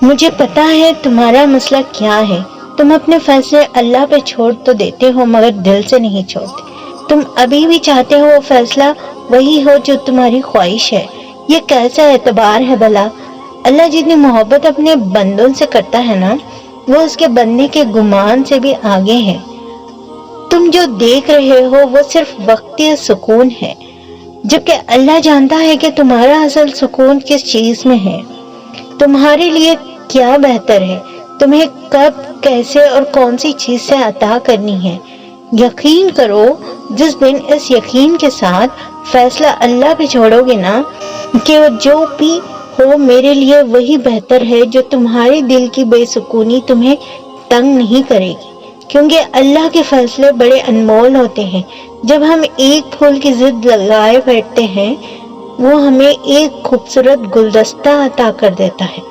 مجھے پتا ہے تمہارا مسئلہ کیا ہے۔ تم اپنے فیصلے اللہ پہ چھوڑ تو دیتے ہو مگر دل سے نہیں چھوڑتے۔ تم ابھی بھی چاہتے ہو وہ فیصلہ وہی ہو جو تمہاری خواہش ہے۔ یہ کیسا اعتبار ہے بھلا؟ اللہ جتنی محبت اپنے بندوں سے کرتا ہے نا، وہ اس کے بندے کے گمان سے بھی آگے ہے۔ تم جو دیکھ رہے ہو وہ صرف وقتی سکون ہے، جبکہ اللہ جانتا ہے کہ تمہارا اصل سکون کس چیز میں ہے، تمہارے لیے کیا بہتر ہے، تمہیں کب، کیسے اور کون سی چیز سے عطا کرنی ہے۔ یقین کرو، جس دن اس یقین کے ساتھ فیصلہ اللہ پہ چھوڑو گے نا کہ جو بھی ہو میرے لیے وہی بہتر ہے، جو تمہارے دل کی بے سکونی تمہیں تنگ نہیں کرے گی، کیونکہ اللہ کے فیصلے بڑے انمول ہوتے ہیں۔ جب ہم ایک پھول کی ضد لگائے بیٹھتے ہیں، وہ ہمیں ایک خوبصورت گلدستہ عطا کر دیتا ہے۔